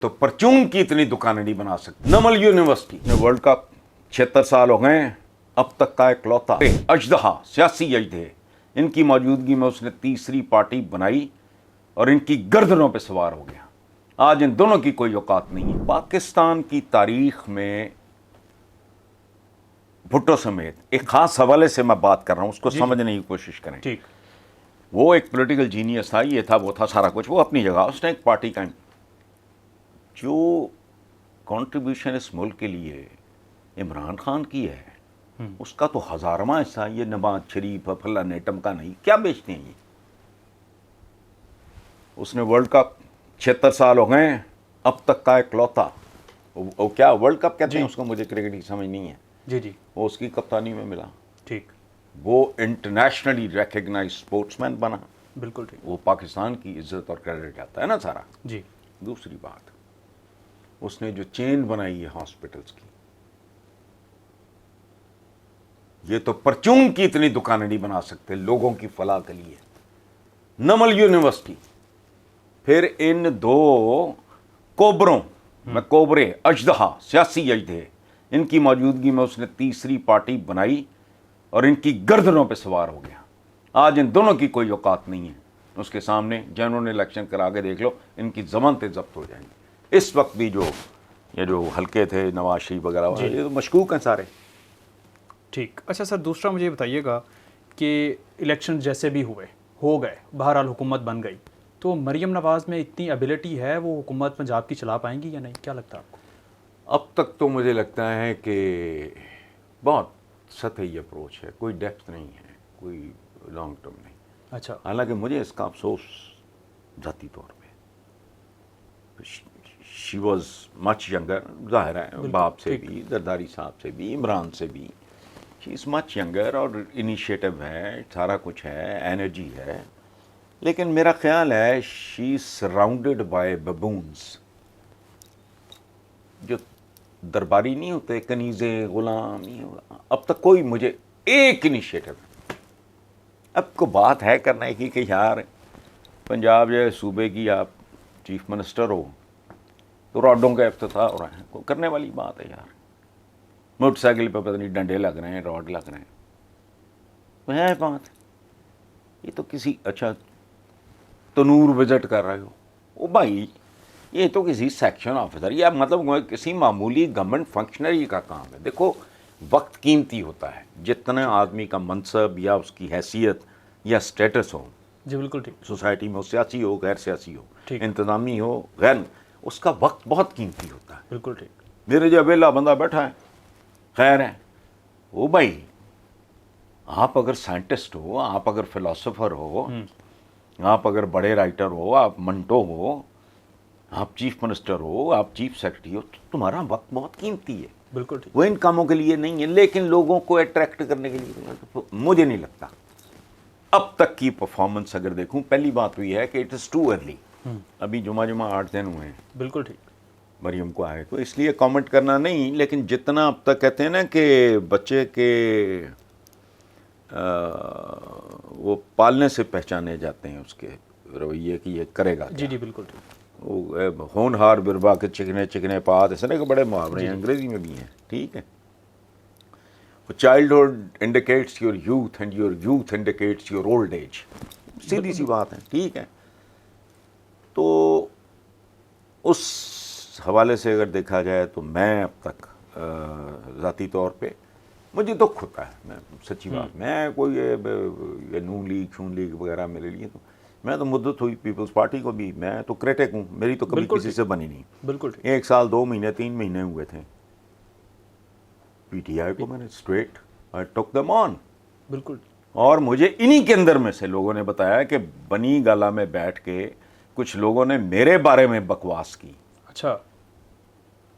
تو پرچون کی اتنی دکانیں نہیں بنا سکتی. نمل یونیورسٹی نے ورلڈ کپ 76 سال ہو گئے ہیں، اب تک کا اکلوتا اژدہا سیاسی اژدہے ان کی موجودگی میں اس نے تیسری پارٹی بنائی اور ان کی گردنوں پہ سوار ہو گیا. آج ان دونوں کی کوئی اوقات نہیں ہے. پاکستان کی تاریخ میں بھٹو سمیت ایک خاص حوالے سے میں بات کر رہا ہوں، اس کو سمجھنے کی کوشش کریں. ٹھیک. وہ ایک پولیٹیکل جینیس تھا، یہ تھا وہ تھا سارا کچھ، وہ اپنی جگہ. اس نے ایک پارٹی کا جو کنٹریبیوشن اس ملک کے لیے عمران خان کی ہے اس کا تو ہزارواں حصہ یہ نواز شریف فلاں نیٹم کا نہیں. کیا بیچتے ہیں یہ؟ اس نے ورلڈ کپ 76 سال ہو گئے ہیں، اب تک کا اکلوتا وہ کیا ورلڈ کپ کہتے ہیں اس کو، مجھے کرکٹ کی سمجھ نہیں ہے. جی وہ اس کی کپتانی میں ملا. ٹھیک. وہ انٹرنیشنلی ریکگنائز اسپورٹس مین بنا. بالکل ٹھیک. وہ پاکستان کی عزت اور کریڈٹ جاتا ہے نا سارا. جی. دوسری بات، اس نے جو چین بنائی ہے ہاسپٹلس کی، یہ تو پرچون کی اتنی دکانیں نہیں بنا سکتے لوگوں کی فلاح کے لیے. نمل یونیورسٹی، پھر ان دو کوبروں میں کوبرے اژدہا سیاسی اژدہے ان کی موجودگی میں اس نے تیسری پارٹی بنائی اور ان کی گردنوں پہ سوار ہو گیا. آج ان دونوں کی کوئی اوقات نہیں ہے اس کے سامنے. جنہوں نے الیکشن کرا کے دیکھ لو، ان کی ضمانتیں ضبط ہو جائیں گی. اس وقت بھی یہ جو حلقے تھے نواز شریف وغیرہ یہ تو مشکوک ہیں سارے. ٹھیک. اچھا سر، دوسرا مجھے بتائیے گا کہ الیکشن جیسے بھی ہو گئے، بہرحال حکومت بن گئی، تو مریم نواز میں اتنی ایبلٹی ہے وہ حکومت پنجاب کی چلا پائیں گی یا نہیں؟ کیا لگتا ہے آپ کو؟ اب تک تو مجھے لگتا ہے کہ بہت سطحی اپروچ ہے، کوئی ڈیپتھ نہیں ہے، کوئی لانگ ٹرم نہیں. اچھا. حالانکہ مجھے اس کا افسوس ذاتی طور پہ، شی واز مچ ینگر، ظاہر ہے باپ سے بھی، زرداری صاحب سے بھی، عمران سے بھی. شی از مچ ینگر اور انیشیٹو ہے، سارا کچھ ہے، انرجی ہے. لیکن میرا خیال ہے شی از سراؤنڈیڈ بائی ببونز، جو درباری نہیں ہوتے، کنیزے، غلام نہیں ہوگا. اب تک کوئی مجھے ایک انیشیٹو، اب کو بات ہے کرنے کی کہ یار پنجاب جو صوبے کی آپ چیف منسٹر ہو تو راڈوں کا افتتاح ہو رہا ہے، کو کرنے والی بات ہے یار. موٹر سائیکل پہ پتہ نہیں ڈنڈے لگ رہے ہیں، راڈ لگ رہے ہیں، تو ہے بات. یہ تو کسی اچھا تنور وزٹ کر رہے ہو، او بھائی یہ تو کسی سیکشن آفیسر یا مطلب کسی معمولی گورنمنٹ فنکشنری کا کام ہے. دیکھو وقت قیمتی ہوتا ہے، جتنا آدمی کا منصب یا اس کی حیثیت یا اسٹیٹس ہو، جی بالکل ٹھیک. سوسائٹی میں سیاسی ہو، غیر سیاسی ہو، ٹھیک. انتظامی ہو، غیر، اس کا وقت بہت قیمتی ہوتا ہے. بالکل ٹھیک. میرے جو ویلا بندہ بیٹھا ہے خیر ہے، وہ بھائی آپ اگر سائنٹسٹ ہو، آپ اگر فلاسفر ہو، آپ اگر بڑے رائٹر ہو، آپ منٹو ہو، آپ چیف منسٹر ہو، آپ چیف سیکرٹری ہو، تو تمہارا وقت بہت قیمتی ہے. بالکل ٹھیک. وہ ان کاموں کے لیے نہیں ہے، لیکن لوگوں کو اٹریکٹ کرنے کے لیے مجھے نہیں لگتا. اب تک کی پرفارمنس اگر دیکھوں، پہلی بات تو یہ ہے کہ اٹ از ٹو ارلی. ابھی جمعہ 8 دن ہوئے ہیں بالکل ٹھیک. مریم کو آئے، تو اس لیے کامنٹ کرنا نہیں. لیکن جتنا اب تک کہتے ہیں نا کہ بچے کے وہ پالنے سے پہچانے جاتے ہیں اس کے رویے کی یہ کرے گا. جی جی بالکل ٹھیک. وہ ہونہار بربا کے چکنے چکنے پات، اس طرح کے بڑے محاورے ہیں، انگریزی میں بھی ہیں. ٹھیک ہے. Childhood indicates your youth and your youth indicates your old age. سیدھی سی بات ہے. ٹھیک ہے. تو اس حوالے سے اگر دیکھا جائے تو میں اب تک ذاتی طور پہ مجھے دکھ ہوتا ہے، میں سچی بات، میں کوئی یہ نون لیگ شون لیگ وغیرہ میرے لیے تو میں تو مدت ہوئی پیپلز پارٹی کو بھی، میں تو کریٹک ہوں، میری تو کبھی کسی سے بنی نہیں. بالکل ٹھیک. 1 سال 2 مہینے 3 مہینے ہوئے تھے. پی ٹی آئی کو میں نے اسٹریٹ آئی ٹک دم آن. بالکل. اور مجھے انہی کے اندر میں سے لوگوں نے بتایا کہ بنی گالا میں بیٹھ کے کچھ لوگوں نے میرے بارے میں بکواس کی. اچھا.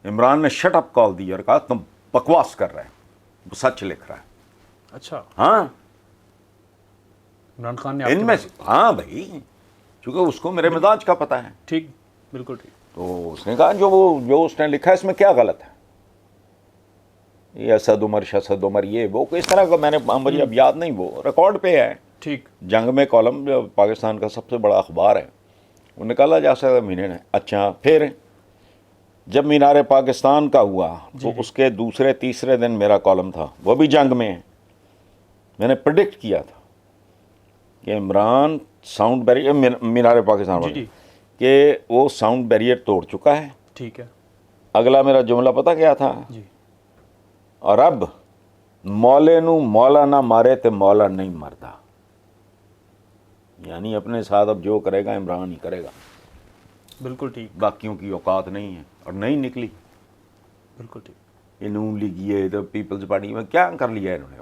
عمران نے شٹ اپ کال دی اور کہا تم بکواس کر رہے ہیں، وہ سچ لکھ رہا ہے. اچھا. ہاں عمران خان نے ان میں ہاں بھائی، چونکہ اس کو میرے مزاج کا پتہ ہے. ٹھیک. بالکل ٹھیک. تو اس نے کہا جو اس نے لکھا ہے اس میں کیا غلط ہے، یہ اسد عمر شسد عمر یہ وہ اس طرح کا، میں نے مجھے اب یاد نہیں، وہ ریکارڈ پہ ہے. ٹھیک. جنگ میں کالم پاکستان کا سب سے بڑا اخبار ہے، وہ نکالا جا سکتا مہینے نے. اچھا پھر جب مینار پاکستان کا ہوا تو اس کے دوسرے تیسرے دن میرا کالم تھا، وہ بھی جنگ میں ہے، میں نے پریڈکٹ کیا تھا کہ عمران ساؤنڈ بیریئر، مینار پاکستان جی والے، جی کہ وہ ساؤنڈ بیریئر توڑ چکا ہے۔ ٹھیک ہے اگلا میرا جملہ پتہ کیا تھا؟ جی اور اب مولے نو مولا نہ مارے تے مولا نہیں مردا، یعنی اپنے ساتھ اب جو کرے گا عمران ہی کرے گا، بالکل ٹھیک، باقیوں کی اوقات نہیں ہے، اور نہیں نکلی۔ بالکل ٹھیک۔ یہ نون لیگ، یہ تو پیپلز پارٹی میں کیا کر لیا ہے انہوں نے؟